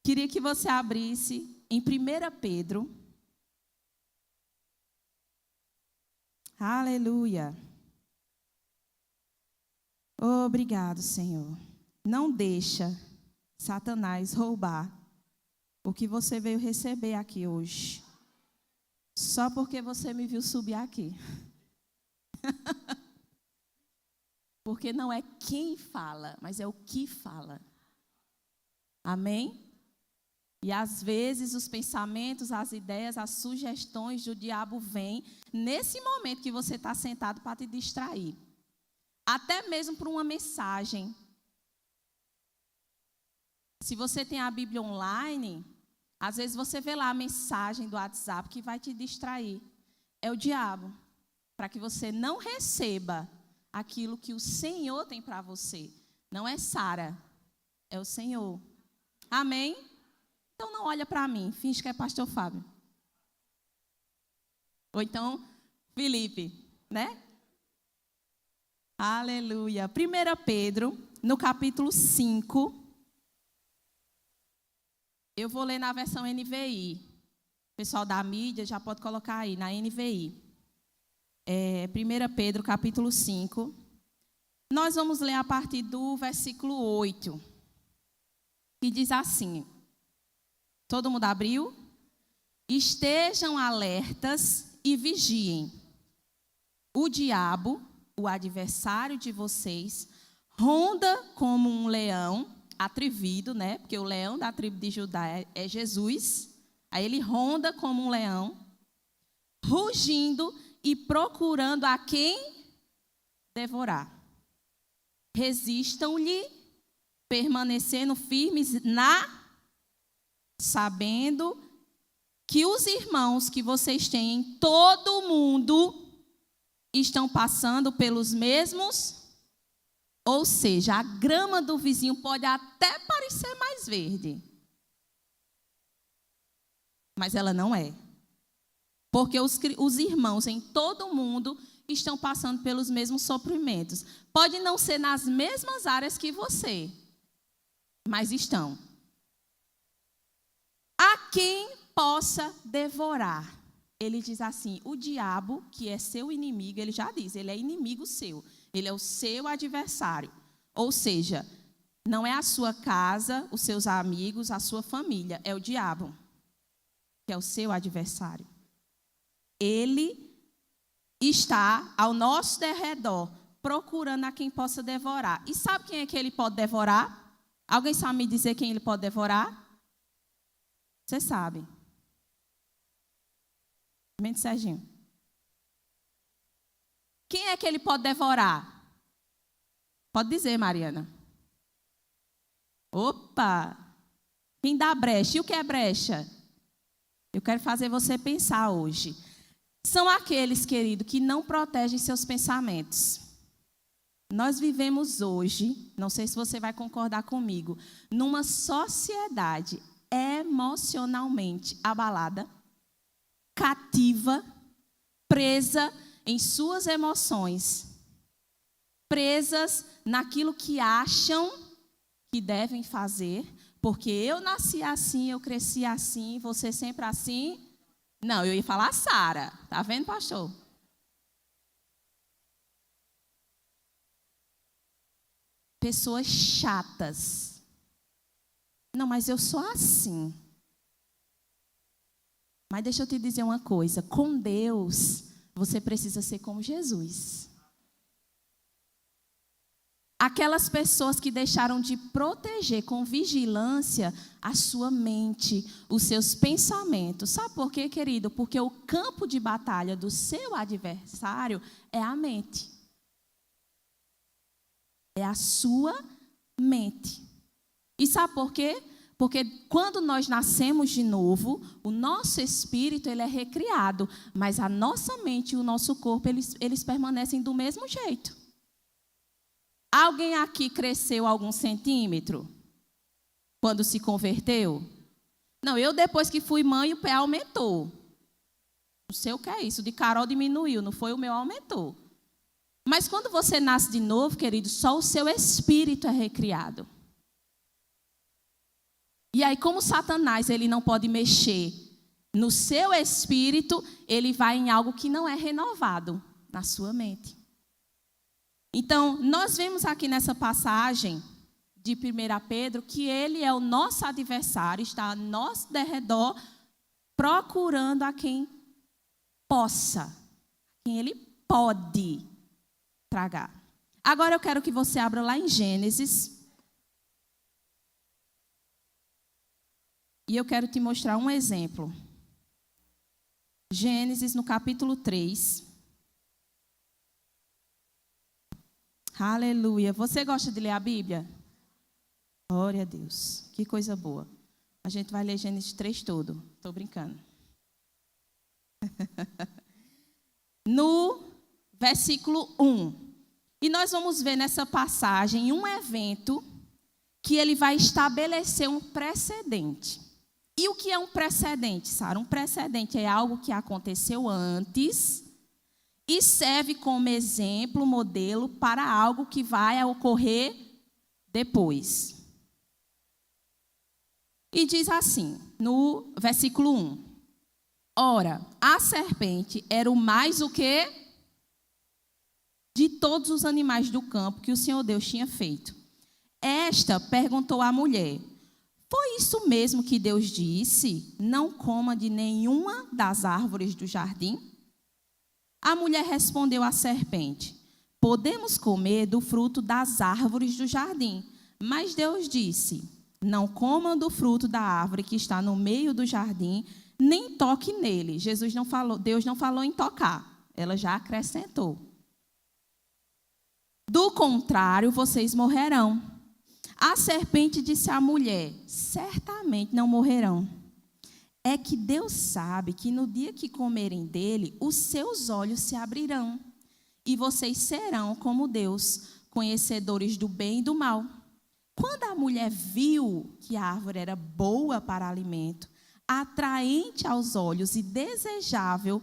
Queria que você abrisse em 1 Pedro. Aleluia. Obrigado, Senhor. Não deixa Satanás roubar o que você veio receber aqui hoje. Só porque você me viu subir aqui. Porque não é quem fala, mas é o que fala. Amém? E às vezes os pensamentos, as ideias, as sugestões do diabo vêm nesse momento que você está sentado para te distrair. Até mesmo por uma mensagem. Se você tem a Bíblia online, às vezes você vê lá a mensagem do WhatsApp que vai te distrair. É o diabo, para que você não receba aquilo que o Senhor tem para você. Não é Sara, é o Senhor. Amém? Então não olha para mim, finge que é pastor Fábio. Ou então, Felipe, né? Aleluia. 1 Pedro, no capítulo 5. Eu vou ler na versão NVI. O pessoal da mídia já pode colocar aí, na NVI. 1 Pedro, capítulo 5. Nós vamos ler a partir do versículo 8. Que diz assim. Todo mundo abriu? Estejam alertas e vigiem. O diabo, o adversário de vocês, ronda como um leão atrevido, né? Porque o leão da tribo de Judá é Jesus. Aí ele ronda como um leão, rugindo e procurando a quem devorar. Resistam-lhe, permanecendo firmes sabendo que os irmãos que vocês têm em todo o mundo estão passando pelos mesmos. Ou seja, a grama do vizinho pode até parecer mais verde, mas ela não é. Porque os irmãos em todo o mundo estão passando pelos mesmos sofrimentos. Pode não ser nas mesmas áreas que você, mas estão. A quem possa devorar. Ele diz assim, o diabo, que é seu inimigo, ele já diz, ele é inimigo seu. Ele é o seu adversário. Ou seja, não é a sua casa, os seus amigos, a sua família. É o diabo, que é o seu adversário. Ele está ao nosso derredor, procurando a quem possa devorar. E sabe quem é que ele pode devorar? Alguém sabe me dizer quem ele pode devorar? Você sabe. Mente, Serginho. Quem é que ele pode devorar? Pode dizer, Mariana. Opa! Quem dá brecha? E o que é brecha? Eu quero fazer você pensar hoje. São aqueles, querido, que não protegem seus pensamentos. Nós vivemos hoje, não sei se você vai concordar comigo, numa sociedade emocionalmente abalada, cativa, presa em suas emoções, presas naquilo que acham que devem fazer, porque eu nasci assim, eu cresci assim, você sempre assim. Não, eu ia falar Sara, tá vendo, pastor? Pessoas chatas. Não, mas eu sou assim. Mas deixa eu te dizer uma coisa, com Deus, você precisa ser como Jesus. Aquelas pessoas que deixaram de proteger com vigilância a sua mente, os seus pensamentos. Sabe por quê, querido? Porque o campo de batalha do seu adversário é a mente. É a sua mente. E sabe por quê? Porque quando nós nascemos de novo, o nosso espírito ele é recriado, mas a nossa mente e o nosso corpo, eles permanecem do mesmo jeito. Alguém aqui cresceu algum centímetro quando se converteu? Não, eu depois que fui mãe, o pé aumentou. Não sei o que é isso, de Carol diminuiu, não foi o meu, aumentou. Mas quando você nasce de novo, querido, só o seu espírito é recriado. E aí, como Satanás ele não pode mexer no seu espírito, ele vai em algo que não é renovado na sua mente. Então, nós vemos aqui nessa passagem de 1 Pedro que ele é o nosso adversário, está ao nosso derredor, procurando a quem possa, quem ele pode tragar. Agora eu quero que você abra lá em Gênesis. E eu quero te mostrar um exemplo. Gênesis, no capítulo 3. Aleluia. Você gosta de ler a Bíblia? Glória a Deus. Que coisa boa. A gente vai ler Gênesis 3 todo. Estou brincando. No versículo 1. E nós vamos ver nessa passagem um evento que ele vai estabelecer um precedente. E o que é um precedente, Sara? Um precedente é algo que aconteceu antes e serve como exemplo, modelo para algo que vai ocorrer depois. E diz assim, no versículo 1. Ora, a serpente era o mais o quê? De todos os animais do campo que o Senhor Deus tinha feito. Esta perguntou à mulher: foi isso mesmo que Deus disse? Não coma de nenhuma das árvores do jardim? A mulher respondeu à serpente: podemos comer do fruto das árvores do jardim. Mas Deus disse: não comam do fruto da árvore que está no meio do jardim, nem toque nele. Deus não falou em tocar, ela já acrescentou. Do contrário, vocês morrerão. A serpente disse à mulher: certamente não morrerão. É que Deus sabe que no dia que comerem dele, os seus olhos se abrirão, e vocês serão como Deus, conhecedores do bem e do mal. Quando a mulher viu que a árvore era boa para alimento, atraente aos olhos e desejável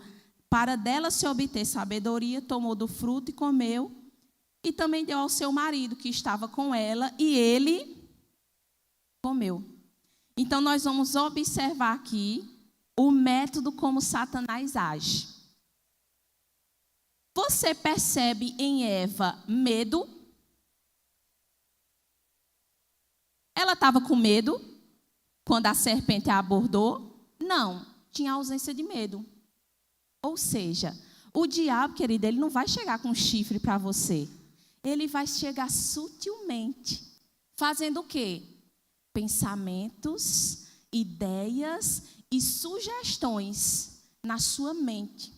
para dela se obter sabedoria, tomou do fruto e comeu, e também deu ao seu marido que estava com ela, e ele comeu. Então, nós vamos observar aqui o método como Satanás age. Você percebe em Eva medo? Ela estava com medo quando a serpente a abordou? Não, tinha ausência de medo. Ou seja, o diabo, querido, ele não vai chegar com chifre para você. Ele vai chegar sutilmente, fazendo o quê? Pensamentos, ideias e sugestões na sua mente.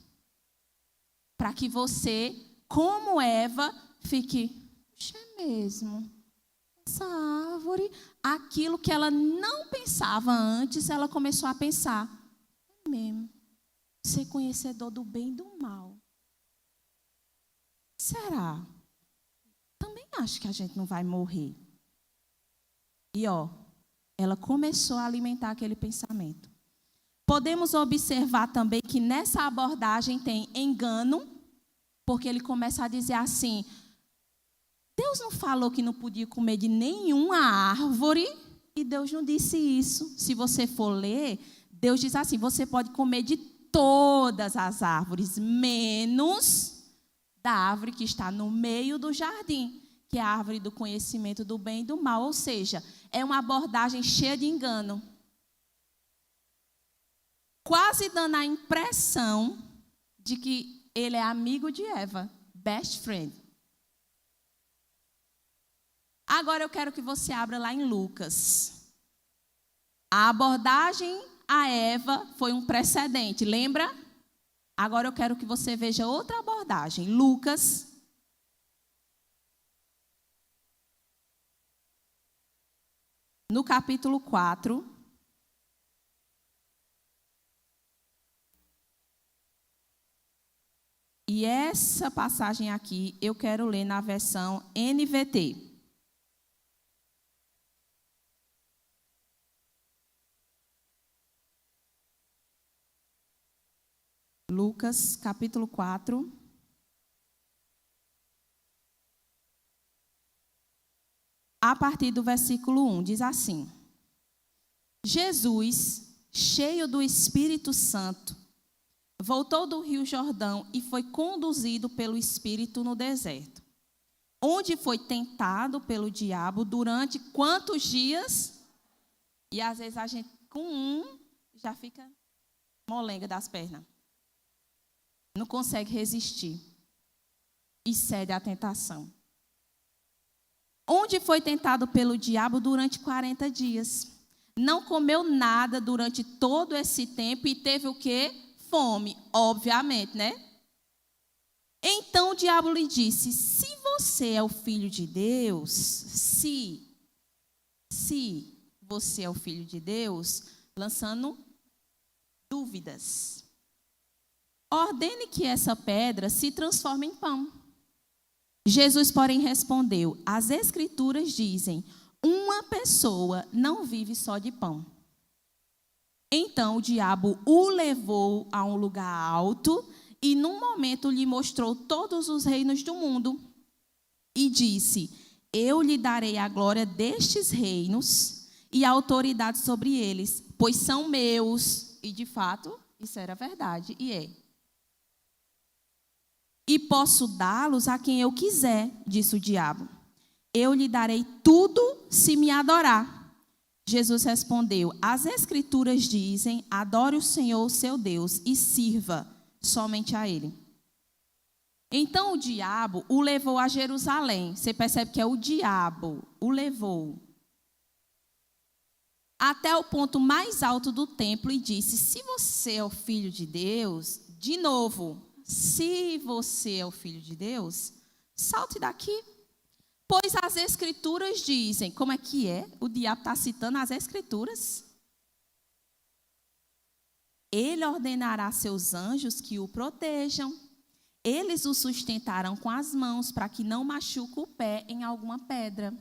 Para que você, como Eva, fique, puxa, é mesmo, essa árvore, aquilo que ela não pensava antes, ela começou a pensar. É mesmo, ser conhecedor do bem e do mal. Será? Também acho que a gente não vai morrer. E ela começou a alimentar aquele pensamento. Podemos observar também que nessa abordagem tem engano, porque ele começa a dizer assim: Deus não falou que não podia comer de nenhuma árvore, e Deus não disse isso. Se você for ler, Deus diz assim: você pode comer de todas as árvores, menos da árvore que está no meio do jardim, que é a árvore do conhecimento do bem e do mal. Ou seja, é uma abordagem cheia de engano. Quase dando a impressão de que ele é amigo de Eva, best friend. Agora eu quero que você abra lá em Lucas. A abordagem a Eva foi um precedente, lembra? Agora eu quero que você veja outra abordagem. Lucas, no capítulo 4. E essa passagem aqui eu quero ler na versão NVT. Lucas, capítulo 4. A partir do versículo 1, diz assim: Jesus, cheio do Espírito Santo, voltou do Rio Jordão e foi conduzido pelo Espírito no deserto, onde foi tentado pelo diabo durante quantos dias? E às vezes a gente com já fica molenga das pernas. Não consegue resistir e cede à tentação. Onde foi tentado pelo diabo durante 40 dias. Não comeu nada durante todo esse tempo e teve o quê? Fome, obviamente, né? Então o diabo lhe disse: se você é o filho de Deus, se você é o filho de Deus, lançando dúvidas, ordene que essa pedra se transforme em pão. Jesus, porém, respondeu: as Escrituras dizem, uma pessoa não vive só de pão. Então o diabo o levou a um lugar alto e num momento lhe mostrou todos os reinos do mundo. E disse: eu lhe darei a glória destes reinos e a autoridade sobre eles, pois são meus. E de fato, isso era verdade, e é. E posso dá-los a quem eu quiser, disse o diabo. Eu lhe darei tudo se me adorar. Jesus respondeu: as Escrituras dizem, adore o Senhor, seu Deus, e sirva somente a Ele. Então o diabo o levou a Jerusalém. Você percebe que é o diabo, o levou até o ponto mais alto do templo e disse: se você é o Filho de Deus, de novo, se você é o Filho de Deus, salte daqui. Pois as Escrituras dizem, como é que é? O diabo está citando as Escrituras. Ele ordenará a seus anjos que o protejam. Eles o sustentarão com as mãos para que não machuque o pé em alguma pedra.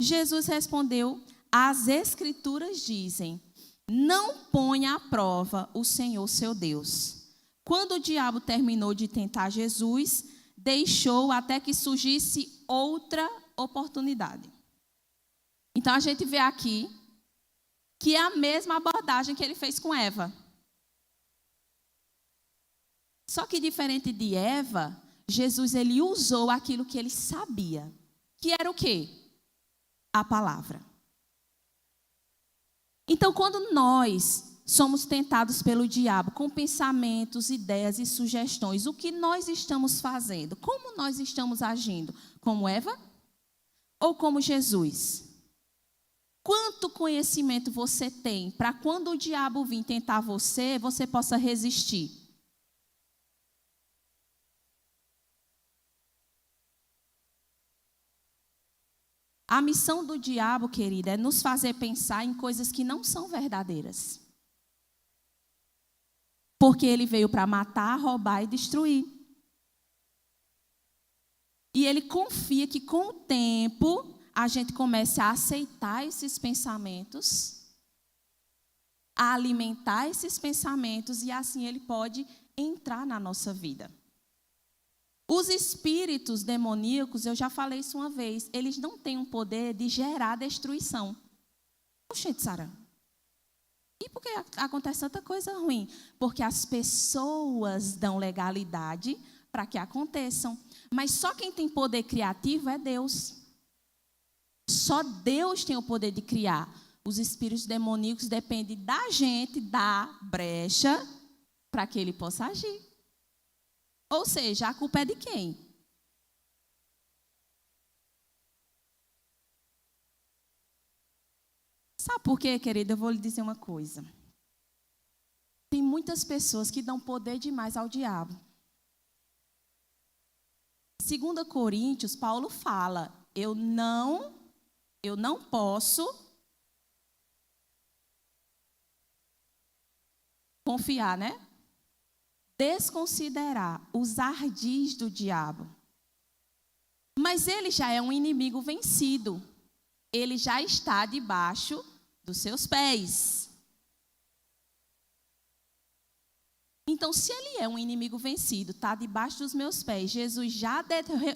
Jesus respondeu: as Escrituras dizem, não ponha à prova o Senhor seu Deus. Quando o diabo terminou de tentar Jesus, deixou até que surgisse outra oportunidade. Então a gente vê aqui que é a mesma abordagem que ele fez com Eva. Só que diferente de Eva, Jesus ele usou aquilo que ele sabia, que era o quê? A palavra. Então quando nós somos tentados pelo diabo com pensamentos, ideias e sugestões, o que nós estamos fazendo? Como nós estamos agindo? Como Eva ou como Jesus? Quanto conhecimento você tem para quando o diabo vir tentar você, você possa resistir? A missão do diabo, querida, é nos fazer pensar em coisas que não são verdadeiras. Porque ele veio para matar, roubar e destruir. E ele confia que com o tempo a gente comece a aceitar esses pensamentos, a alimentar esses pensamentos e assim ele pode entrar na nossa vida. Os espíritos demoníacos, eu já falei isso uma vez, eles não têm o poder de gerar destruição. Oxente, Sara. E por que acontece tanta coisa ruim? Porque as pessoas dão legalidade para que aconteçam. Mas só quem tem poder criativo é Deus. Só Deus tem o poder de criar. Os espíritos demoníacos dependem da gente dar brecha para que ele possa agir. Ou seja, a culpa é de quem? Sabe por quê, querida? Eu vou lhe dizer uma coisa. Tem muitas pessoas que dão poder demais ao diabo. 2 Coríntios, Paulo fala, eu não posso confiar, né? Desconsiderar os ardis do diabo. Mas ele já é um inimigo vencido. Ele já está debaixo dos seus pés. Então, se ele é um inimigo vencido, está debaixo dos meus pés, Jesus já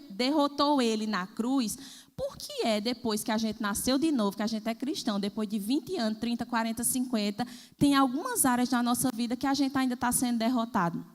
derrotou ele na cruz, Por que é depois que a gente nasceu de novo, que a gente é cristão, depois de 20 anos, 30, 40, 50, tem algumas áreas da nossa vida que a gente ainda está sendo derrotado?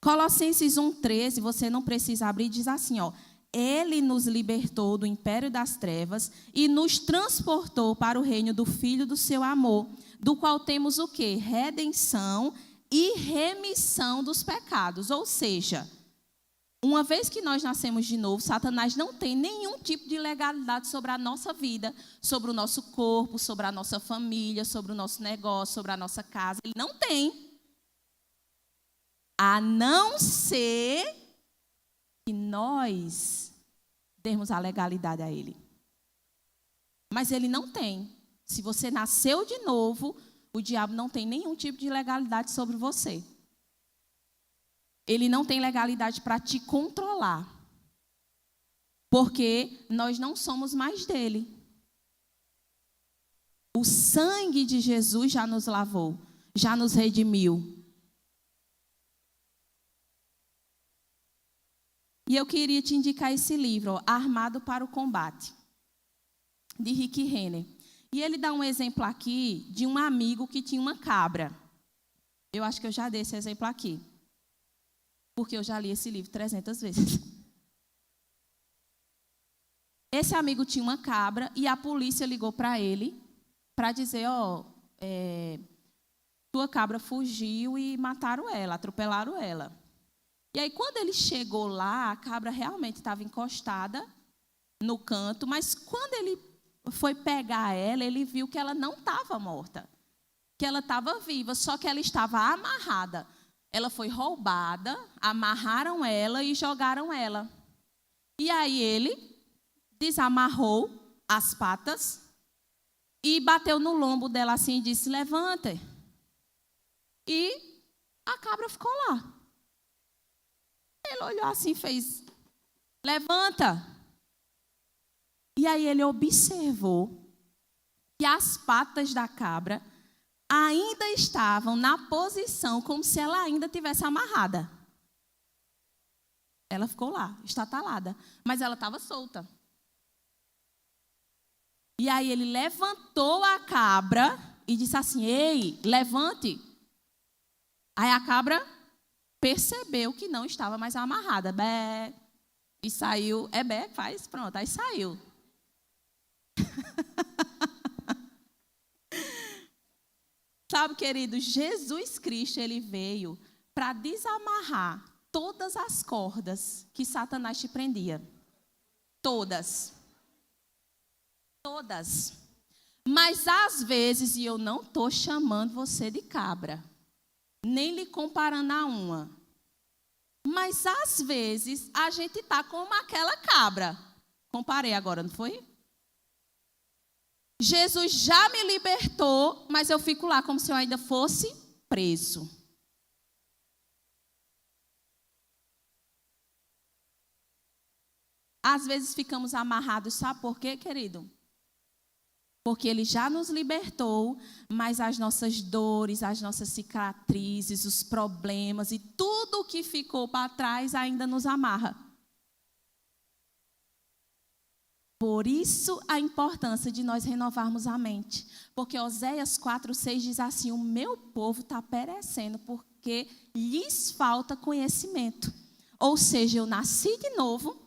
Colossenses 1,13, você não precisa abrir, diz assim, ó. Ele nos libertou do império das trevas e nos transportou para o reino do Filho do seu amor, do qual temos o quê? Redenção e remissão dos pecados. Ou seja, uma vez que nós nascemos de novo, Satanás não tem nenhum tipo de legalidade sobre a nossa vida, sobre o nosso corpo, sobre a nossa família, sobre o nosso negócio, sobre a nossa casa. Ele não tem. A não ser que nós demos a legalidade a ele. Mas ele não tem. Se você nasceu de novo, o diabo não tem nenhum tipo de legalidade sobre você. Ele não tem legalidade para te controlar. Porque nós não somos mais dele. O sangue de Jesus já nos lavou, já nos redimiu. E eu queria te indicar esse livro, ó, Armado para o Combate, de Rick Renner. E ele dá um exemplo aqui de um amigo que tinha uma cabra. Eu acho que eu já dei esse exemplo aqui, porque eu já li esse livro 300 vezes. Esse amigo tinha uma cabra e a polícia ligou para ele para dizer, ó, tua cabra fugiu e mataram ela, atropelaram ela. E aí, quando ele chegou lá, a cabra realmente estava encostada no canto, mas quando ele foi pegar ela, ele viu que ela não estava morta, que ela estava viva, só que ela estava amarrada. Ela foi roubada, amarraram ela e jogaram ela. E aí ele desamarrou as patas e bateu no lombo dela assim e disse, levanta. E a cabra ficou lá. Ele olhou assim e fez, levanta. E aí ele observou que as patas da cabra ainda estavam na posição como se ela ainda tivesse amarrada. Ela ficou lá, estatalada, mas ela estava solta. E aí ele levantou a cabra e disse assim, ei, levante. Aí a cabra percebeu que não estava mais amarrada. Bé. E saiu. É bé, faz, pronto, aí saiu. Sabe, querido, Jesus Cristo, ele veio para desamarrar todas as cordas que Satanás te prendia. Todas. Todas. Mas às vezes, e eu não estou chamando você de cabra, nem lhe comparando a uma. Mas às vezes a gente está como aquela cabra. Comparei agora, não foi? Jesus já me libertou, mas eu fico lá como se eu ainda fosse preso. Às vezes ficamos amarrados, sabe por quê, querido? Porque ele já nos libertou, mas as nossas dores, as nossas cicatrizes, os problemas e tudo o que ficou para trás ainda nos amarra. Por isso a importância de nós renovarmos a mente. Porque Oséias 4,6 diz assim, o meu povo está perecendo porque lhes falta conhecimento. Ou seja, eu nasci de novo,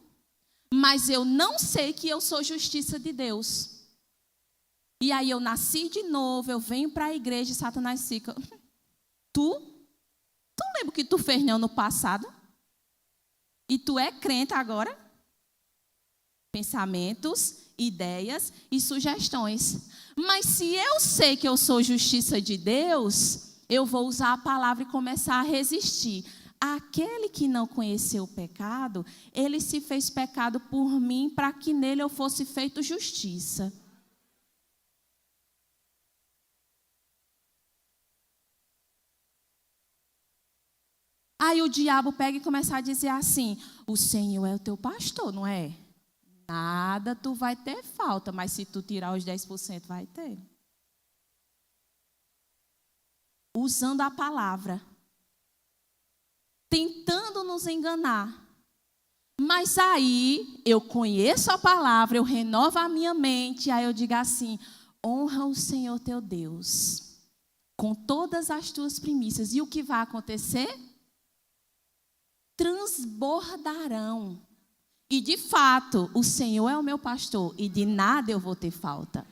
mas eu não sei que eu sou justiça de Deus. E aí eu nasci de novo, eu venho para a igreja e Satanás fica, tu lembra o que tu fez no ano passado? E tu é crente agora? Pensamentos, ideias e sugestões. Mas se eu sei que eu sou justiça de Deus, eu vou usar a palavra e começar a resistir. Aquele que não conheceu o pecado, ele se fez pecado por mim para que nele eu fosse feito justiça. Aí o diabo pega e começa a dizer assim, o Senhor é o teu pastor, não é? Nada tu vai ter falta, mas se tu tirar os 10% vai ter. Usando a palavra. tentando nos enganar. Mas aí eu conheço a palavra, eu renovo a minha mente, aí eu digo assim: honra o Senhor teu Deus com todas as tuas primícias. E o que vai acontecer? Transbordarão. E de fato, o Senhor é o meu pastor e de nada eu vou ter falta.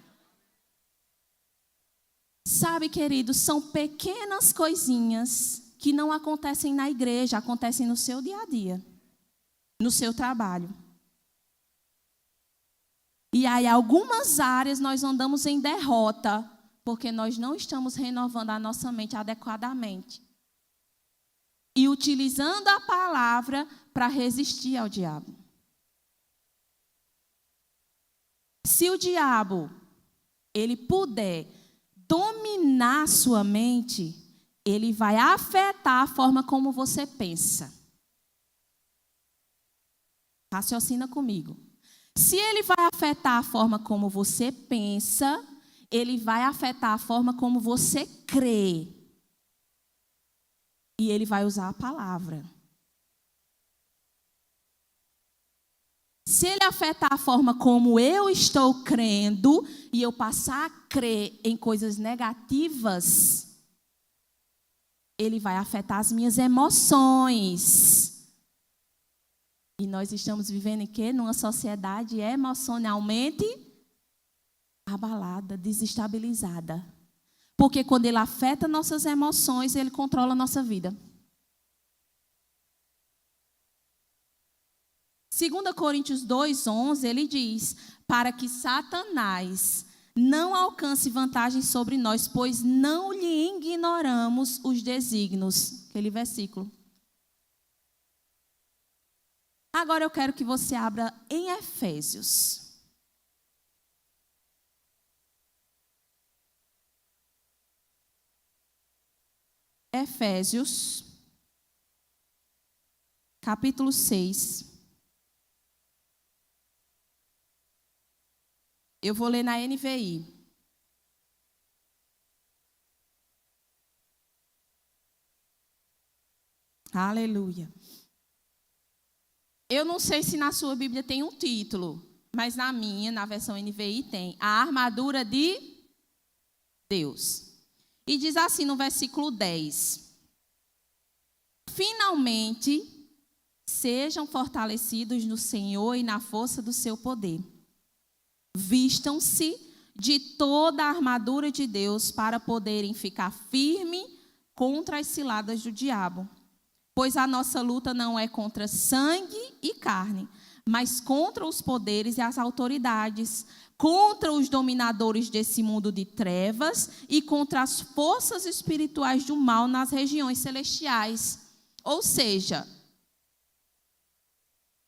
Sabe, queridos, são pequenas coisinhas que não acontecem na igreja, acontecem no seu dia a dia, no seu trabalho. E aí, algumas áreas nós andamos em derrota, porque nós não estamos renovando a nossa mente adequadamente. E utilizando a palavra para resistir ao diabo. Se o diabo, ele puder dominar sua mente, ele vai afetar a forma como você pensa. Raciocina comigo. Se ele vai afetar a forma como você pensa, ele vai afetar a forma como você crê. E ele vai usar a palavra. Se ele afetar a forma como eu estou crendo e eu passar a crer em coisas negativas, ele vai afetar as minhas emoções. E nós estamos vivendo em quê? Numa sociedade emocionalmente abalada, desestabilizada. Porque quando ele afeta nossas emoções, ele controla a nossa vida. 2 Coríntios 2:11, ele diz: para que Satanás não alcance vantagem sobre nós, pois não lhe ignoramos os desígnios. Aquele versículo. Agora eu quero que você abra em Efésios. Efésios, capítulo 6. Eu vou ler na NVI. Aleluia. Eu não sei se na sua Bíblia tem um título, mas na minha, na versão NVI, tem a armadura de Deus. E diz assim no versículo 10. Finalmente, sejam fortalecidos no Senhor e na força do seu poder. Vistam-se de toda a armadura de Deus para poderem ficar firmes contra as ciladas do diabo. Pois a nossa luta não é contra sangue e carne, mas contra os poderes e as autoridades, contra os dominadores desse mundo de trevas e contra as forças espirituais do mal nas regiões celestiais. Ou seja,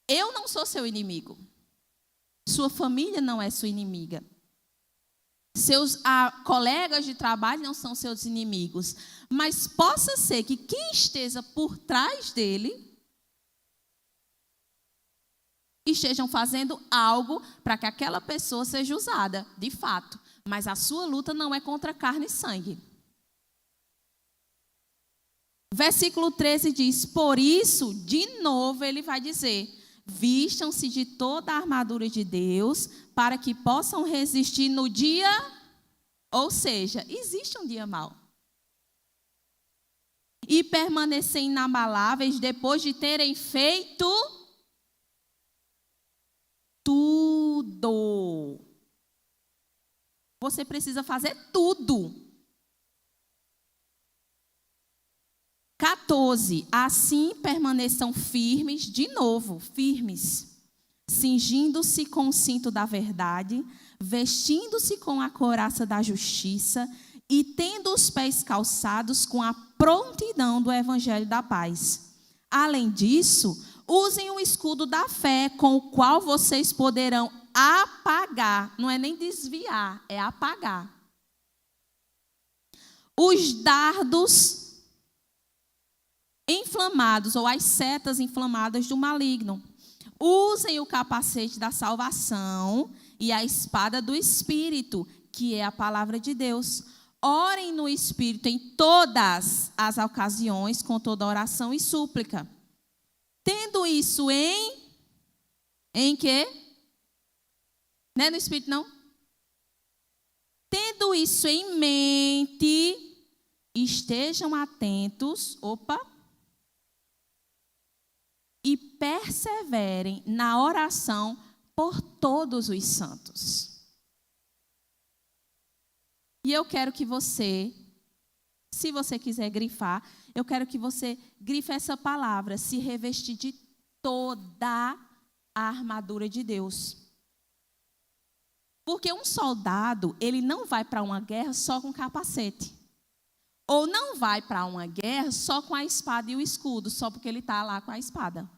eu não sou seu inimigo. Sua família não é sua inimiga. Seus colegas de trabalho não são seus inimigos. Mas possa ser que quem esteja por trás dele estejam fazendo algo para que aquela pessoa seja usada, de fato. Mas a sua luta não é contra carne e sangue. Versículo 13 diz: por isso, de novo ele vai dizer: vistam-se de toda a armadura de Deus para que possam resistir no dia, ou seja, existe um dia mau. E permanecer inabaláveis depois de terem feito tudo. Você precisa fazer tudo. 14. Assim permaneçam firmes, de novo, firmes, cingindo-se com o cinto da verdade, vestindo-se com a couraça da justiça e tendo os pés calçados com a prontidão do evangelho da paz. Além disso, usem o escudo da fé, com o qual vocês poderão apagar, não é nem desviar, é apagar, os dardos inflamados, ou as setas inflamadas do maligno. Usem o capacete da salvação e a espada do Espírito, que é a palavra de Deus. Orem no Espírito em todas as ocasiões, com toda oração e súplica. Tendo isso em quê? Não é no Espírito, não? Tendo isso em mente, estejam atentos, e perseverem na oração por todos os santos. E eu quero que você, se você quiser grifar, eu quero que você grife essa palavra, se revestir de toda a armadura de Deus. Porque um soldado, ele não vai para uma guerra só com capacete. Ou não vai para uma guerra só com a espada e o escudo, só porque ele está lá com a espada.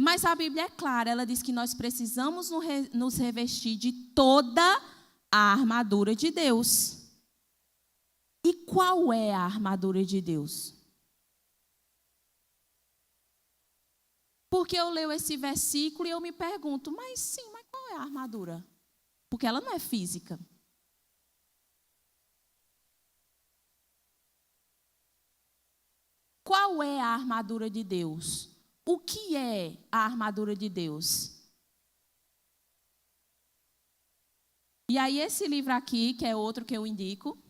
Mas a Bíblia é clara, ela diz que nós precisamos nos revestir de toda a armadura de Deus. E qual é a armadura de Deus? Porque eu leio esse versículo e eu me pergunto, mas qual é a armadura? Porque ela não é física. Qual é a armadura de Deus? O que é a armadura de Deus? E aí esse livro aqui, que é outro que eu indico,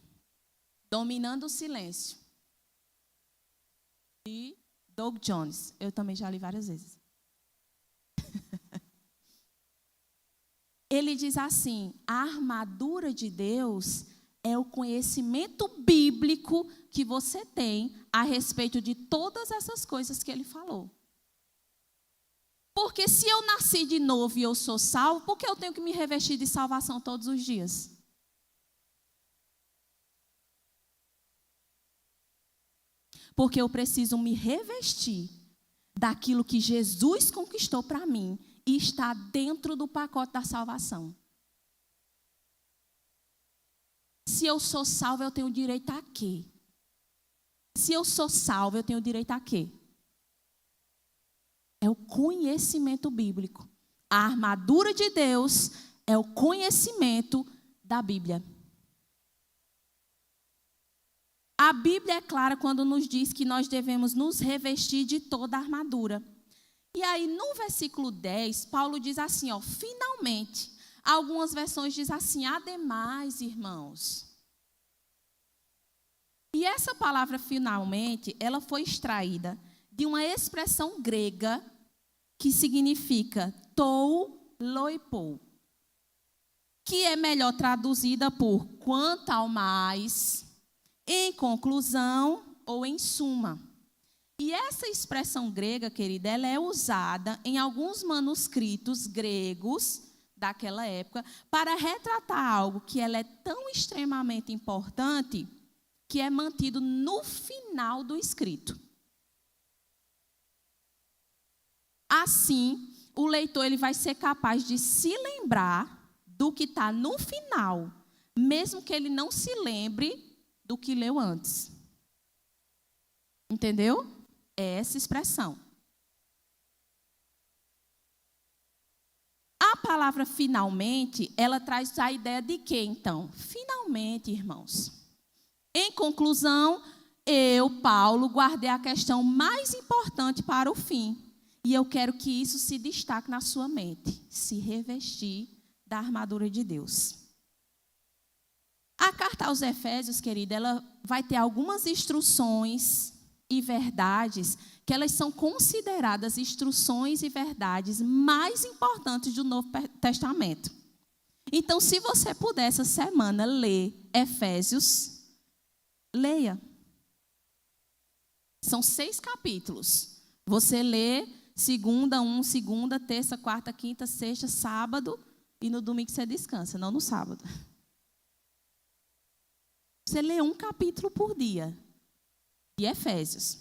Dominando o Silêncio, de Doug Jones. Eu também já li várias vezes. Ele diz assim, a armadura de Deus é o conhecimento bíblico que você tem a respeito de todas essas coisas que ele falou. Porque se eu nasci de novo e eu sou salvo, por que eu tenho que me revestir de salvação todos os dias? Porque eu preciso me revestir daquilo que Jesus conquistou para mim e está dentro do pacote da salvação. Se eu sou salvo, eu tenho direito a quê? Se eu sou salvo, eu tenho direito a quê? É o conhecimento bíblico. A armadura de Deus é o conhecimento da Bíblia. A Bíblia é clara quando nos diz que nós devemos nos revestir de toda a armadura. E aí, no versículo 10, Paulo diz assim, finalmente. Algumas versões dizem assim, ademais, irmãos. E essa palavra finalmente, ela foi extraída de uma expressão grega que significa tou loipou, que é melhor traduzida por quanto ao mais, em conclusão ou em suma. E essa expressão grega, querida, ela é usada em alguns manuscritos gregos daquela época para retratar algo que ela é tão extremamente importante que é mantido no final do escrito. Assim, o leitor ele vai ser capaz de se lembrar do que está no final, mesmo que ele não se lembre do que leu antes. Entendeu? É essa expressão. A palavra finalmente, ela traz a ideia de quê, então? Finalmente, irmãos. Em conclusão, eu, Paulo, guardei a questão mais importante para o fim. E eu quero que isso se destaque na sua mente. Se revestir da armadura de Deus. A carta aos Efésios, querida, ela vai ter algumas instruções e verdades que elas são consideradas instruções e verdades mais importantes do Novo Testamento. Então, se você puder essa semana ler Efésios, leia. São 6 capítulos. Você lê segunda, terça, quarta, quinta, sexta, sábado e no domingo você descansa, não no sábado. Você lê um capítulo por dia de Efésios.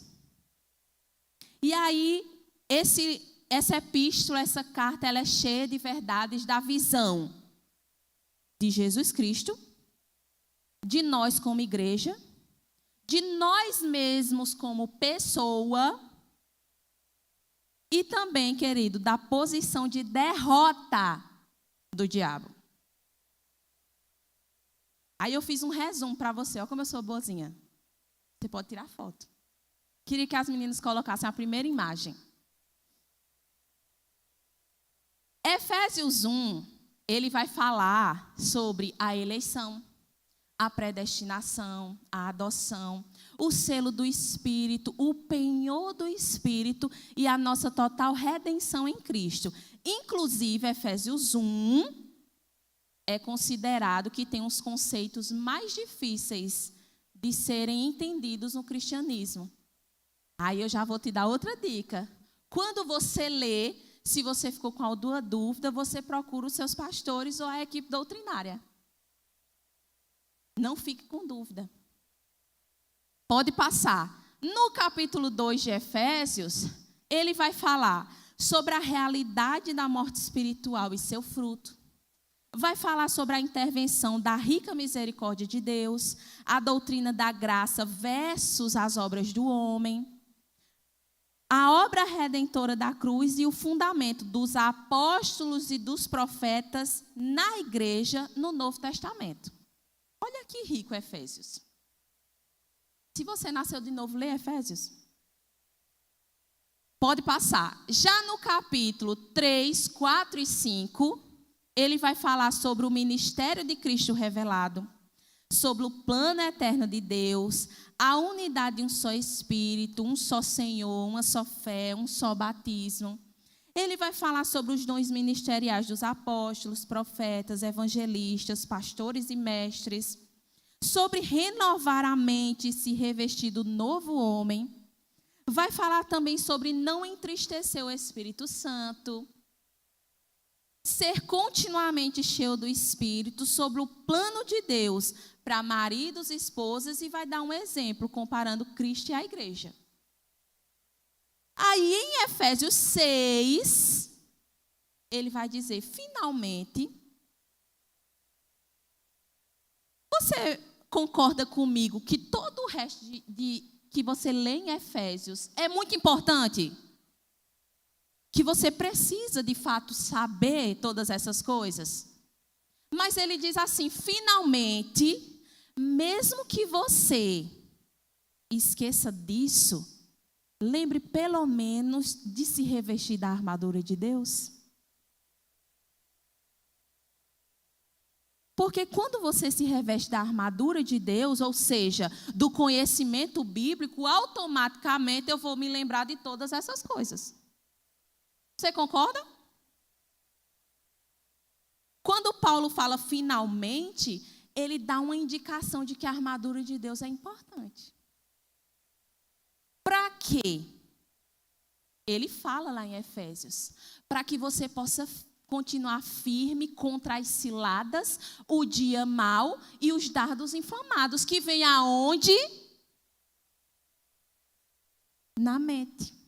E aí, essa epístola, essa carta, ela é cheia de verdades da visão de Jesus Cristo, de nós como igreja, de nós mesmos como pessoa e também, querido, da posição de derrota do diabo. Aí eu fiz um resumo para você. Olha como eu sou boazinha. Você pode tirar foto. Queria que as meninas colocassem a primeira imagem. Efésios 1, ele vai falar sobre a eleição, a predestinação, a adoção, o selo do Espírito, o penhor do Espírito e a nossa total redenção em Cristo. Inclusive, Efésios 1 é considerado que tem os conceitos mais difíceis de serem entendidos no cristianismo. Aí eu já vou te dar outra dica. Quando você lê, se você ficou com alguma dúvida, você procura os seus pastores ou a equipe doutrinária. Não fique com dúvida. Pode passar. No capítulo 2 de Efésios, ele vai falar sobre a realidade da morte espiritual e seu fruto. Vai falar sobre a intervenção da rica misericórdia de Deus, a doutrina da graça versus as obras do homem, a obra redentora da cruz e o fundamento dos apóstolos e dos profetas na igreja no Novo Testamento. Olha que rico Efésios. Se você nasceu de novo, lê Efésios. Pode passar. Já no capítulo 3, 4 e 5... ele vai falar sobre o ministério de Cristo revelado, sobre o plano eterno de Deus, a unidade de um só Espírito, um só Senhor, uma só fé, um só batismo. Ele vai falar sobre os dons ministeriais dos apóstolos, profetas, evangelistas, pastores e mestres, sobre renovar a mente e se revestir do novo homem. Vai falar também sobre não entristecer o Espírito Santo, ser continuamente cheio do Espírito, sobre o plano de Deus para maridos e esposas, e vai dar um exemplo comparando Cristo e a igreja. Aí em Efésios 6, ele vai dizer, finalmente, você concorda comigo que todo o resto que você lê em Efésios é muito importante? Que você precisa, de fato, saber todas essas coisas. Mas ele diz assim, finalmente, mesmo que você esqueça disso, lembre pelo menos de se revestir da armadura de Deus. Porque quando você se reveste da armadura de Deus, ou seja, do conhecimento bíblico, automaticamente eu vou me lembrar de todas essas coisas. Você concorda? Quando Paulo fala finalmente, ele dá uma indicação de que a armadura de Deus é importante. Para quê? Ele fala lá em Efésios, para que você possa continuar firme contra as ciladas, o dia mau e os dardos inflamados, que vem aonde? Na mente.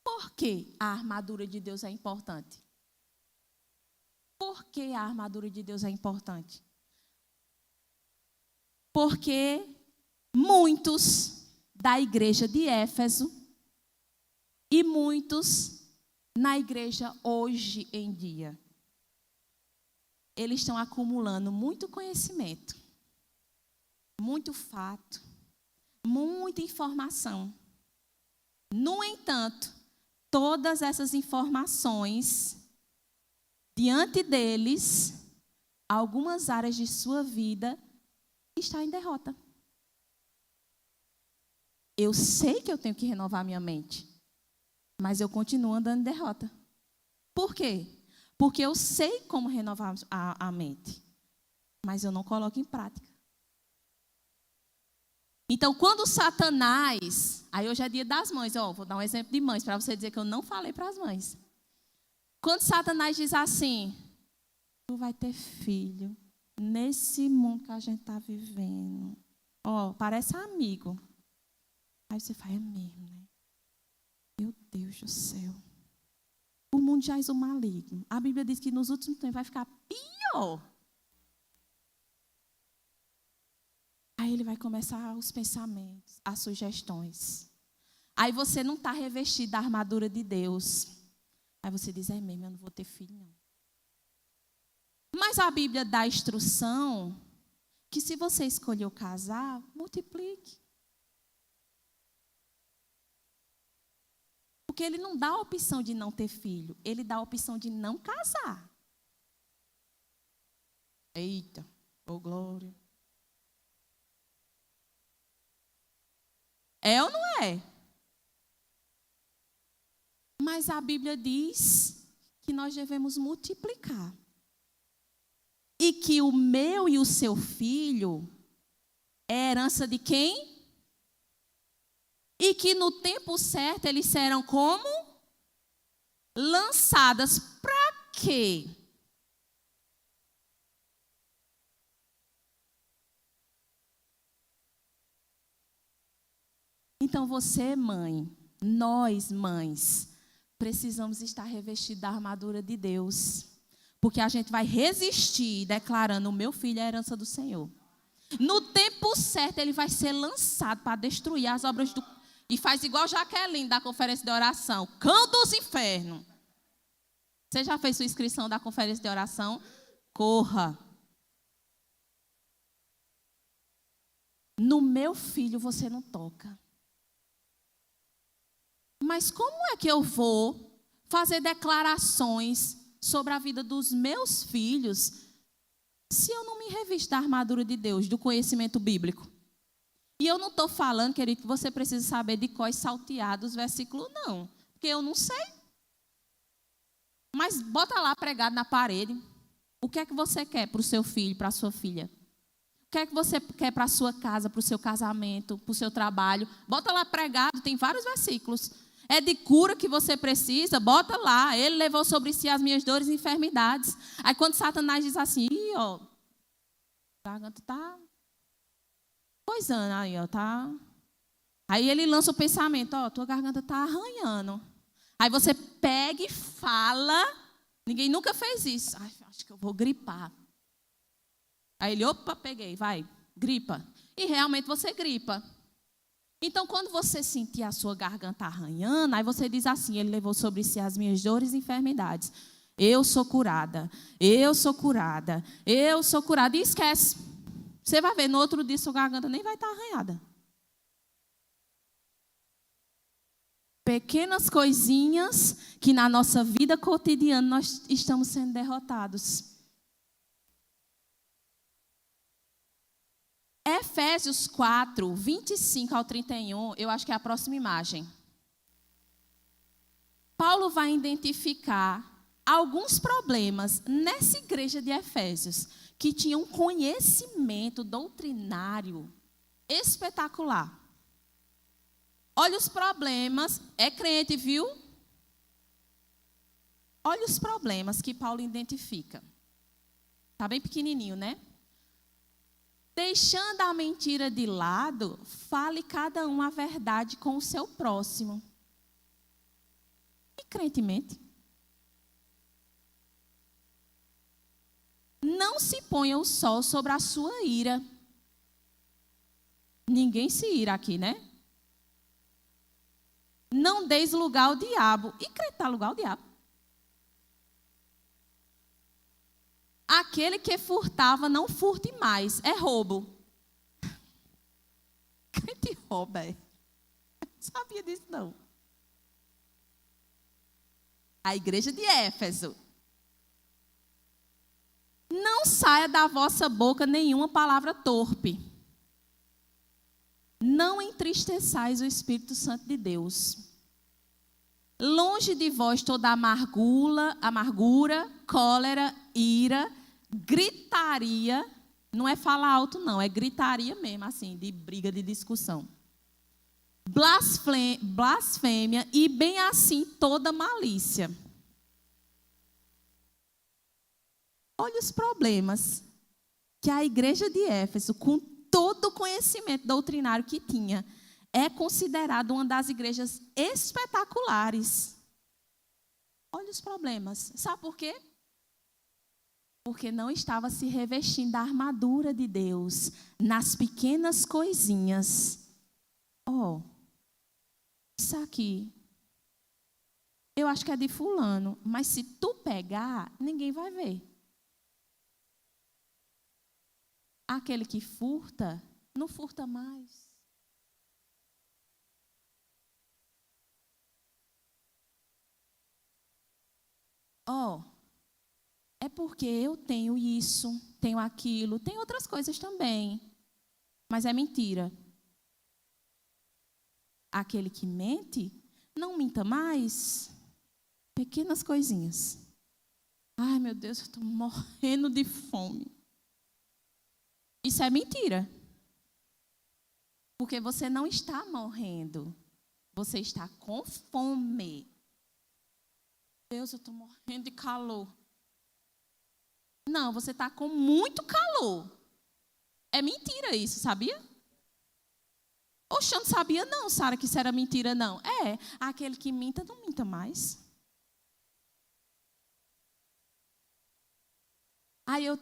Por que a armadura de Deus é importante? Por que a armadura de Deus é importante? Porque muitos da igreja de Éfeso e muitos na igreja hoje em dia, eles estão acumulando muito conhecimento, muito fato, muita informação. No entanto, todas essas informações, diante deles, algumas áreas de sua vida estão em derrota. Eu sei que eu tenho que renovar minha mente, mas eu continuo andando em derrota. Por quê? Porque eu sei como renovar a mente, mas eu não coloco em prática. Então, quando Satanás, aí hoje é dia das mães, vou dar um exemplo de mães, para você dizer que eu não falei para as mães. Quando Satanás diz assim, tu vai ter filho nesse mundo que a gente está vivendo. Parece amigo. Aí você fala, é mesmo, né? Meu Deus do céu. O mundo jaz o maligno. A Bíblia diz que nos últimos tempos vai ficar pior. Aí ele vai começar os pensamentos, as sugestões. Aí você não está revestido da armadura de Deus. Aí você diz, é mesmo, eu não vou ter filho, não. Mas a Bíblia dá instrução que se você escolheu casar, multiplique. Porque ele não dá a opção de não ter filho, ele dá a opção de não casar. Eita, ô glória. É ou não é? Mas a Bíblia diz que nós devemos multiplicar. E que o meu e o seu filho é herança de quem? E que no tempo certo eles serão como? Lançadas. Para quê? Então você, mãe, nós, mães, precisamos estar revestidos da armadura de Deus. Porque a gente vai resistir declarando: o meu filho é a herança do Senhor. No tempo certo, ele vai ser lançado para destruir as obras do... E faz igual Jaqueline da conferência de oração. Cão dos infernos. Você já fez sua inscrição da conferência de oração? Corra. No meu filho você não toca. Mas como é que eu vou fazer declarações sobre a vida dos meus filhos se eu não me revisto da armadura de Deus, do conhecimento bíblico? E eu não estou falando, querido, que você precisa saber de cor salteado os versículos, não. Porque eu não sei. Mas bota lá pregado na parede. O que é que você quer para o seu filho, para a sua filha? O que é que você quer para a sua casa, para o seu casamento, para o seu trabalho? Bota lá pregado, tem vários versículos. É de cura que você precisa? Bota lá. Ele levou sobre si as minhas dores e enfermidades. Aí quando Satanás diz assim, ih, ó, a garganta está coisando aí, ó, tá. Aí ele lança o pensamento, ó, tua garganta está arranhando. Aí você pega e fala, ninguém nunca fez isso. Ai, acho que eu vou gripar. Aí ele, opa, peguei, vai, gripa. E realmente você gripa. Então, quando você sentir a sua garganta arranhando, aí você diz assim, ele levou sobre si as minhas dores e enfermidades. Eu sou curada, eu sou curada, eu sou curada. E esquece. Você vai ver, no outro dia sua garganta nem vai estar arranhada. Pequenas coisinhas que na nossa vida cotidiana nós estamos sendo derrotados. Efésios 4, 25 ao 31, eu acho que é a próxima imagem. Paulo vai identificar alguns problemas nessa igreja de Efésios, que tinha um conhecimento doutrinário espetacular. Olha os problemas, é crente, viu? Olha os problemas que Paulo identifica. Está bem pequenininho, né? Deixando a mentira de lado, fale cada um a verdade com o seu próximo. E crente mente. Não se ponha o sol sobre a sua ira. Ninguém se ira aqui, né? Não deis lugar ao diabo. E crente dá lugar ao diabo. Aquele que furtava, não furte mais. É roubo. Crente rouba, é. Não sabia disso, não. A igreja de Éfeso. Não saia da vossa boca nenhuma palavra torpe. Não entristeçais o Espírito Santo de Deus. Longe de vós toda amargura, cólera, ira, gritaria. Não é falar alto, não. É gritaria mesmo, assim, de briga, de discussão. Blasfêmia e bem assim toda malícia. Olha os problemas que a igreja de Éfeso, com todo o conhecimento doutrinário que tinha, é considerada uma das igrejas espetaculares. Olha os problemas. Sabe por quê? Porque não estava se revestindo da armadura de Deus nas pequenas coisinhas. Ó, isso aqui, eu acho que é de fulano, mas se tu pegar, ninguém vai ver. aquele que furta, não furta mais. É porque eu tenho isso, tenho aquilo, tem outras coisas também. Mas é mentira. Aquele que mente, não minta mais. Pequenas coisinhas. Ai, meu Deus, eu estou morrendo de fome. Isso é mentira. Porque você não está morrendo. Você está com fome. Deus, eu estou morrendo de calor. Não, você está com muito calor. É mentira isso, sabia? Oxe, eu não sabia não, Sara, que isso era mentira não. É, aquele que minta, não minta mais. Aí eu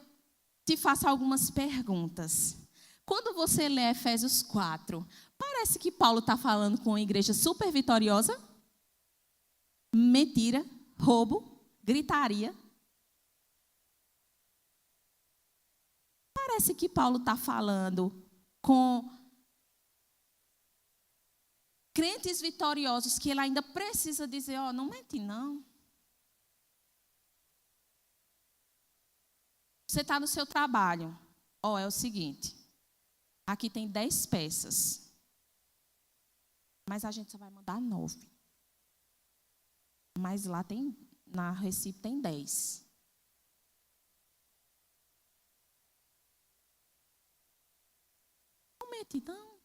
te faço algumas perguntas. Quando você lê Efésios 4, parece que Paulo está falando com uma igreja super vitoriosa? Mentira, roubo, gritaria. Parece que Paulo está falando com crentes vitoriosos que ele ainda precisa dizer, não mente não. Você está no seu trabalho. É o seguinte. Aqui tem 10 peças. Mas a gente só vai mandar 9. Mas lá na Recife tem 10. Não mente não.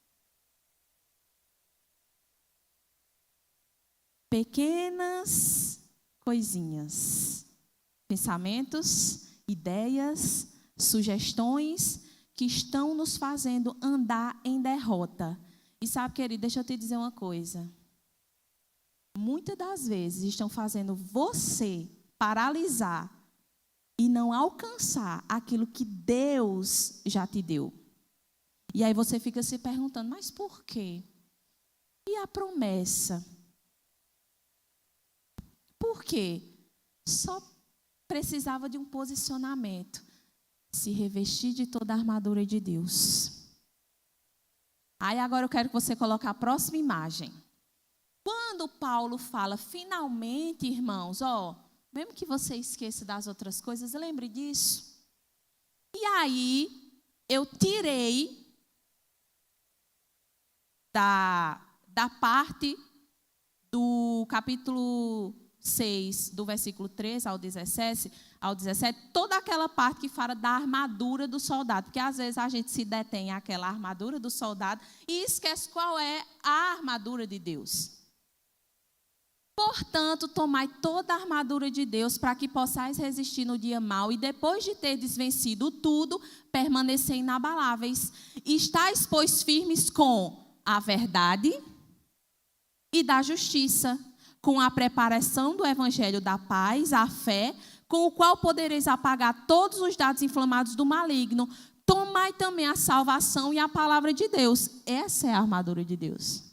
Pequenas coisinhas. Pensamentos, ideias, sugestões que estão nos fazendo andar em derrota. E sabe, querido, deixa eu te dizer uma coisa. Muitas das vezes estão fazendo você paralisar e não alcançar aquilo que Deus já te deu. E aí você fica se perguntando, mas por quê? E a promessa? Por quê? Só precisava de um posicionamento. Se revestir de toda a armadura de Deus. Aí agora eu quero que você coloque a próxima imagem. Quando Paulo fala, finalmente, irmãos, mesmo que você esqueça das outras coisas, lembre disso. E aí, eu tirei da parte do capítulo 6, do versículo 13 ao 17, toda aquela parte que fala da armadura do soldado, porque às vezes a gente se detém àquela armadura do soldado e esquece qual é a armadura de Deus. Portanto, tomai toda a armadura de Deus para que possais resistir no dia mau e depois de terdes vencido tudo, permanecer inabaláveis. Estais, pois, firmes com a verdade e da justiça, com a preparação do evangelho da paz, a fé, com o qual podereis apagar todos os dados inflamados do maligno. Tomai também a salvação e a palavra de Deus. Essa é a armadura de Deus.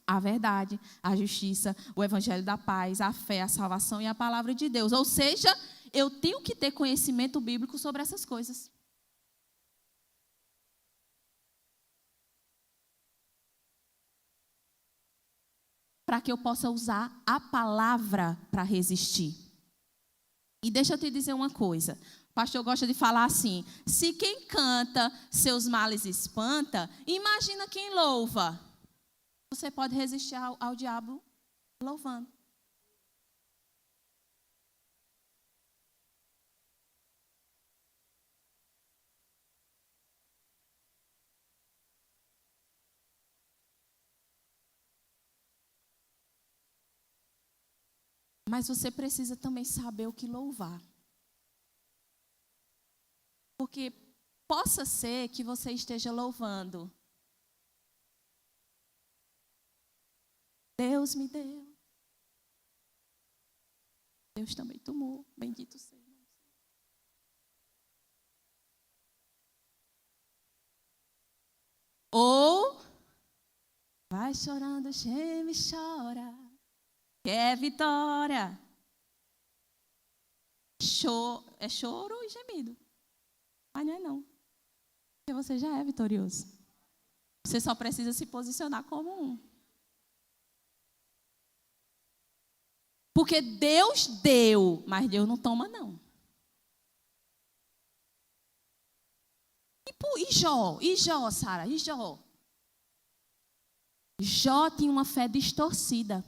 A verdade, a justiça, o evangelho da paz, a fé, a salvação e a palavra de Deus. Ou seja, eu tenho que ter conhecimento bíblico sobre essas coisas. Para que eu possa usar a palavra para resistir. E deixa eu te dizer uma coisa. O pastor gosta de falar assim, se quem canta seus males espanta, imagina quem louva. Você pode resistir ao diabo louvando. Mas você precisa também saber o que louvar. Porque possa ser que você esteja louvando. Deus me deu. Deus também tomou. Bendito seja. Ou vai chorando, geme e chora. Quer vitória. É choro e gemido. Mas não é não. Porque você já é vitorioso. Você só precisa se posicionar como um. Porque Deus deu, mas Deus não toma, não. E Jó, Sara, e Jó? Jó tinha uma fé distorcida.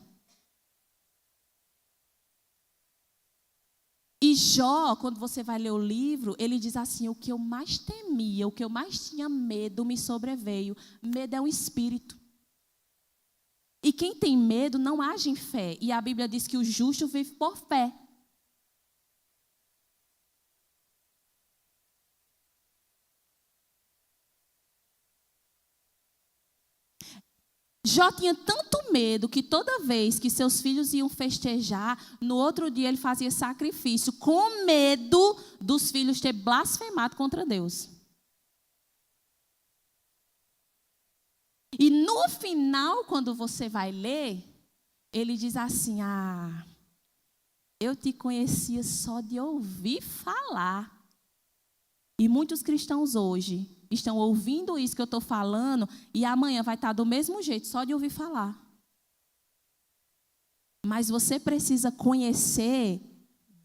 E Jó, quando você vai ler o livro, ele diz assim: o que eu mais temia, o que eu mais tinha medo me sobreveio. Medo é um espírito. E quem tem medo não age em fé. E a Bíblia diz que o justo vive por fé. Jó tinha tanto medo que toda vez que seus filhos iam festejar, no outro dia ele fazia sacrifício, com medo dos filhos ter blasfemado contra Deus. E no final, quando você vai ler, ele diz assim: eu te conhecia só de ouvir falar. E muitos cristãos hoje estão ouvindo isso que eu estou falando e amanhã vai estar do mesmo jeito, só de ouvir falar. Mas você precisa conhecer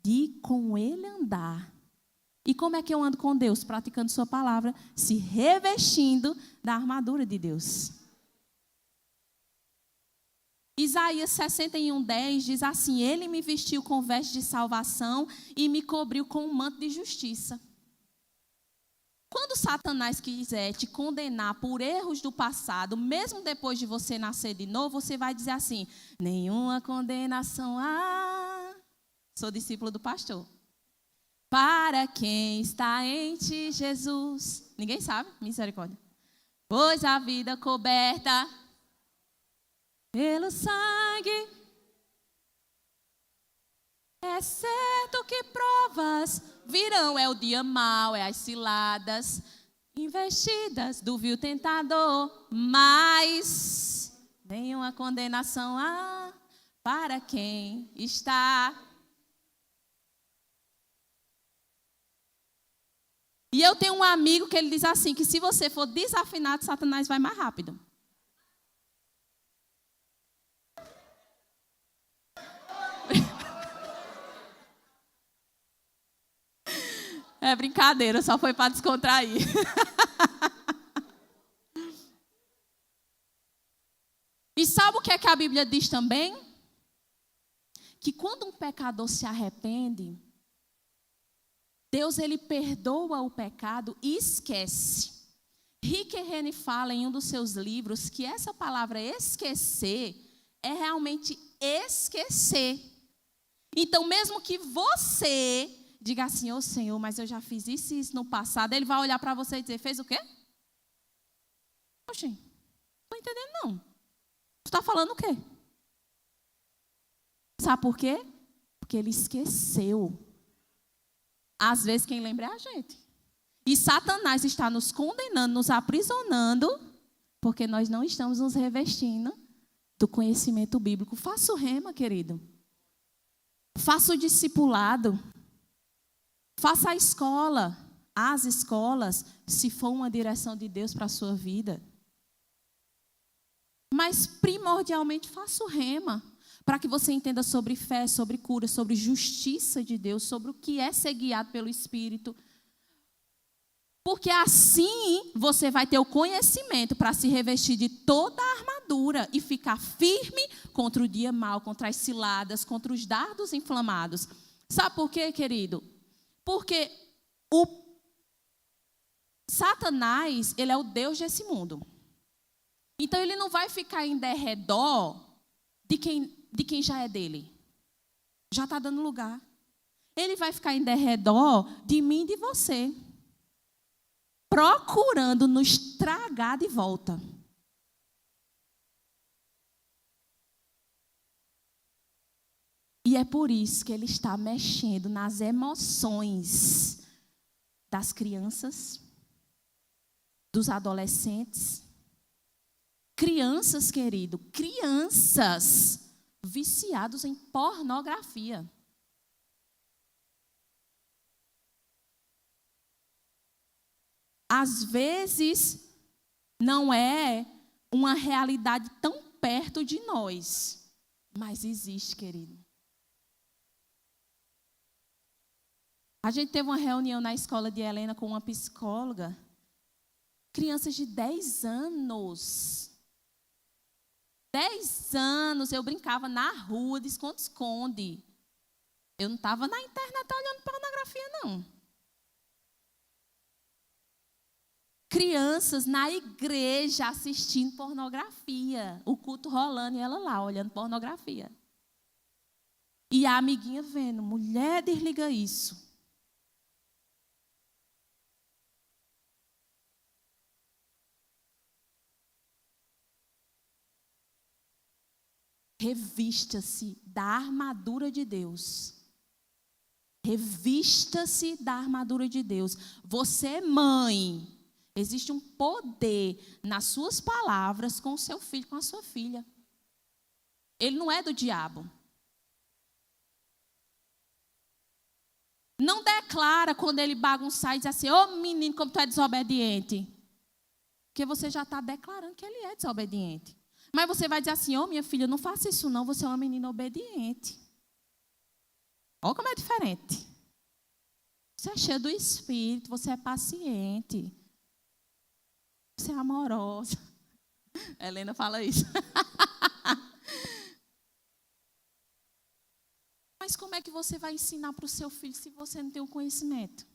de com Ele andar. E como é que eu ando com Deus? Praticando sua palavra, se revestindo da armadura de Deus. Isaías 61:10 diz assim: Ele me vestiu com veste de salvação e me cobriu com um manto de justiça. Quando Satanás quiser te condenar por erros do passado, mesmo depois de você nascer de novo, você vai dizer assim: nenhuma condenação há. Sou discípulo do pastor. Para quem está em ti, Jesus. Ninguém sabe? Misericórdia. Pois a vida coberta pelo sangue, é certo que provas virão. É o dia mau, é as ciladas investidas do vil tentador, mas nenhuma condenação há para quem está. E eu tenho um amigo que ele diz assim, que se você for desafinado, Satanás vai mais rápido. É brincadeira, só foi para descontrair. E sabe o que é que a Bíblia diz também? Que quando um pecador se arrepende, Deus ele perdoa o pecado e esquece. Rick Rennie fala em um dos seus livros que essa palavra esquecer é realmente esquecer. Então, mesmo que você diga assim: ô Senhor, mas eu já fiz isso e isso no passado, ele vai olhar para você e dizer: fez o quê? Oxê, não estou entendendo não. Tu está falando o quê? Sabe por quê? Porque ele esqueceu. Às vezes quem lembra é a gente. E Satanás está nos condenando, nos aprisionando, porque nós não estamos nos revestindo do conhecimento bíblico. Faça o rema, querido. Faça o discipulado. Faça a escola, as escolas, se for uma direção de Deus para a sua vida. Mas, primordialmente, faça o rema, para que você entenda sobre fé, sobre cura, sobre justiça de Deus, sobre o que é ser guiado pelo Espírito. Porque assim você vai ter o conhecimento para se revestir de toda a armadura e ficar firme contra o dia mau, contra as ciladas, contra os dardos inflamados. Sabe por quê, querido? Porque o Satanás, ele é o Deus desse mundo. Então, ele não vai ficar em derredor de quem já é dele. Já está dando lugar. Ele vai ficar em derredor de mim e de você. Procurando nos tragar de volta. E é por isso que ele está mexendo nas emoções das crianças, dos adolescentes. Crianças, querido, crianças viciados em pornografia. às vezes não é uma realidade tão perto de nós, mas existe, querido. A gente teve uma reunião na escola de Helena com uma psicóloga. Crianças de 10 anos. 10 anos, eu brincava na rua de esconde-esconde. Eu não estava na internet olhando pornografia, não. Crianças na igreja assistindo pornografia. O culto rolando e ela lá, olhando pornografia. E a amiguinha vendo, mulher, desliga isso. Revista-se da armadura de Deus. Revista-se da armadura de Deus. Você, mãe, existe um poder nas suas palavras com o seu filho, com a sua filha. Ele não é do diabo. Não declara quando ele bagunçar e diz assim, ô menino, como tu é desobediente. Porque você já está declarando que ele é desobediente. Mas você vai dizer assim, minha filha, não faça isso não, você é uma menina obediente. Olha como é diferente. Você é cheia do Espírito, você é paciente. Você é amorosa. Helena fala isso. Mas como é que você vai ensinar para o seu filho se você não tem o conhecimento?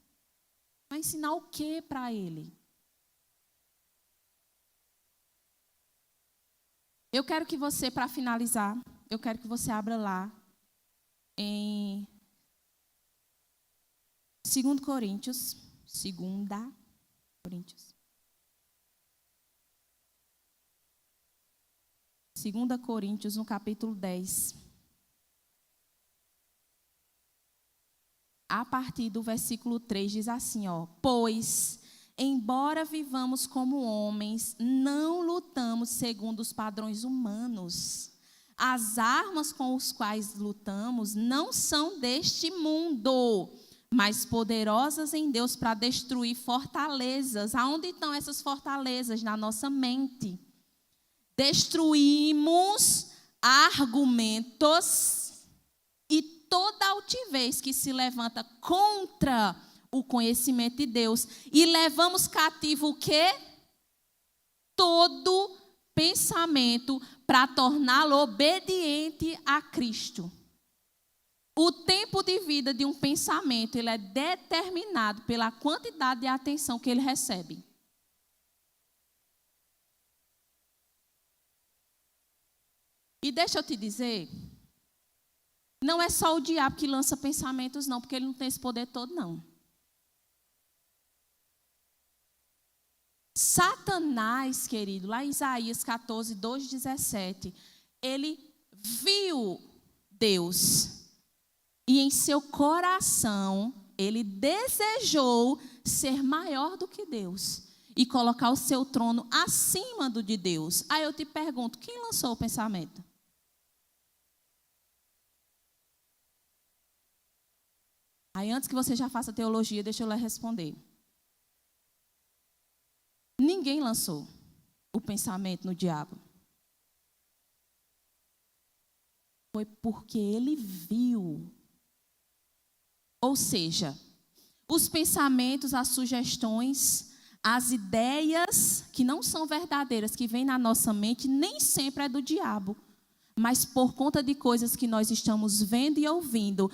Vai ensinar o que para ele? Eu quero que você, para finalizar, eu quero que você abra lá em 2 Coríntios. 2 Coríntios, no capítulo 10. A partir do versículo 3 diz assim, pois, embora vivamos como homens, não lutamos segundo os padrões humanos. As armas com as quais lutamos não são deste mundo, mas poderosas em Deus para destruir fortalezas. Aonde estão essas fortalezas? Na nossa mente. Destruímos argumentos e toda altivez que se levanta contra o conhecimento de Deus. E levamos cativo o quê? Todo pensamento para torná-lo obediente a Cristo. O tempo de vida de um pensamento, ele é determinado pela quantidade de atenção que ele recebe. E deixa eu te dizer, não é só o diabo que lança pensamentos, não, porque ele não tem esse poder todo, não. Satanás, querido, lá em Isaías 14, 2, 17, ele viu Deus e em seu coração ele desejou ser maior do que Deus e colocar o seu trono acima do de Deus. Aí eu te pergunto, quem lançou o pensamento? Aí antes que você já faça teologia, deixa eu lhe responder. Ninguém lançou o pensamento no diabo. Foi porque ele viu. Ou seja, os pensamentos, as sugestões, as ideias que não são verdadeiras, que vêm na nossa mente, nem sempre é do diabo. Mas por conta de coisas que nós estamos vendo e ouvindo,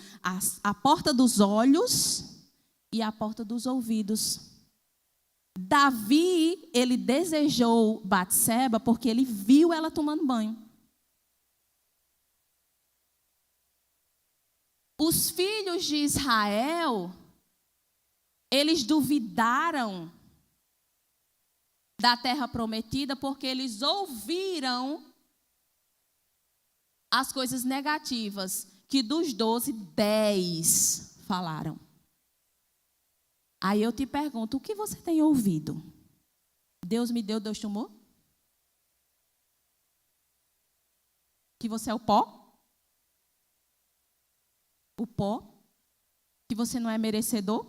a porta dos olhos e a porta dos ouvidos. Davi, ele desejou Batseba porque ele viu ela tomando banho. Os filhos de Israel, eles duvidaram da terra prometida porque eles ouviram as coisas negativas, que dos 12, 10 falaram. Aí eu te pergunto, o que você tem ouvido? Deus me deu, Deus tomou? Que você é o pó? O pó? Que você não é merecedor?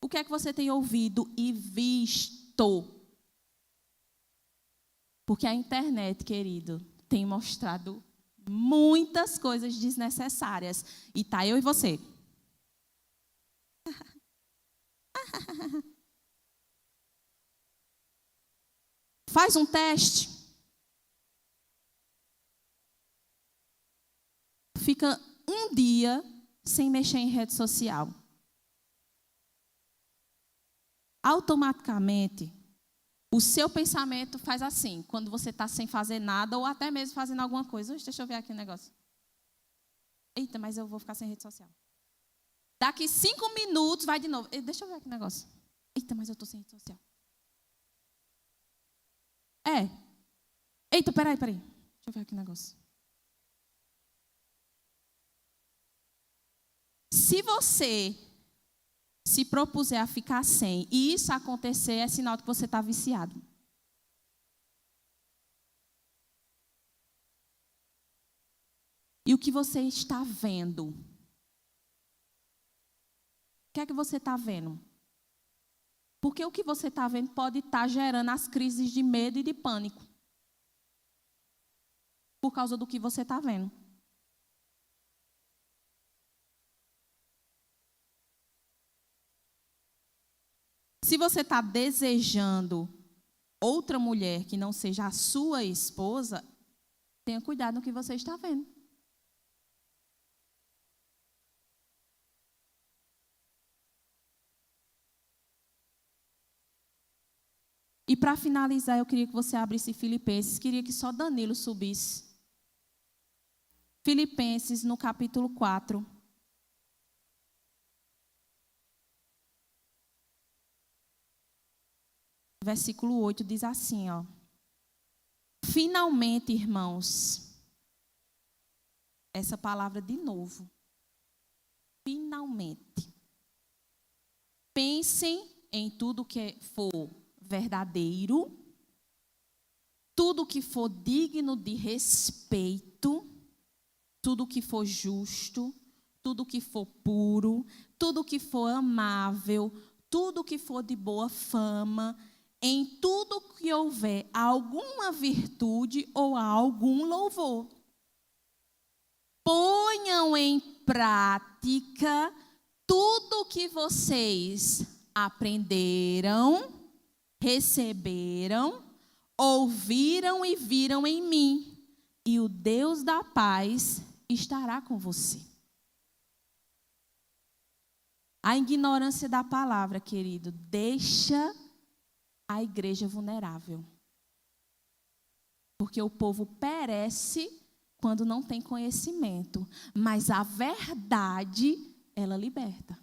O que é que você tem ouvido e visto? Porque a internet, querido, tem mostrado muitas coisas desnecessárias. E tá eu e você. Faz um teste. Fica um dia sem mexer em rede social. Automaticamente, o seu pensamento faz assim, quando você está sem fazer nada ou até mesmo fazendo alguma coisa. Deixa eu ver aqui o negócio. Eita, mas eu vou ficar sem rede social. Daqui 5 minutos vai de novo. Deixa eu ver aqui o negócio. Eita, mas eu estou sem rede social. Eita, peraí. Deixa eu ver aqui o negócio. Se você se propuser a ficar sem e isso acontecer, é sinal de que você está viciado. E o que você está vendo? O que é que você está vendo? Porque o que você está vendo pode estar gerando as crises de medo e de pânico. Por causa do que você está vendo. Se você está desejando outra mulher que não seja a sua esposa, tenha cuidado no que você está vendo. E para finalizar, eu queria que você abrisse Filipenses. Queria que só Danilo subisse. Filipenses, no capítulo 4. Versículo 8 diz assim, ó. Finalmente, irmãos, essa palavra de novo. Finalmente. Pensem em tudo que for verdadeiro, tudo que for digno de respeito, tudo que for justo, tudo que for puro, tudo que for amável, tudo que for de boa fama, em tudo que houver alguma virtude ou algum louvor. Ponham em prática tudo que vocês aprenderam, receberam, ouviram e viram em mim, e o Deus da paz estará com você. A ignorância da palavra, querido, deixa a igreja vulnerável. Porque o povo perece quando não tem conhecimento, mas a verdade, ela liberta.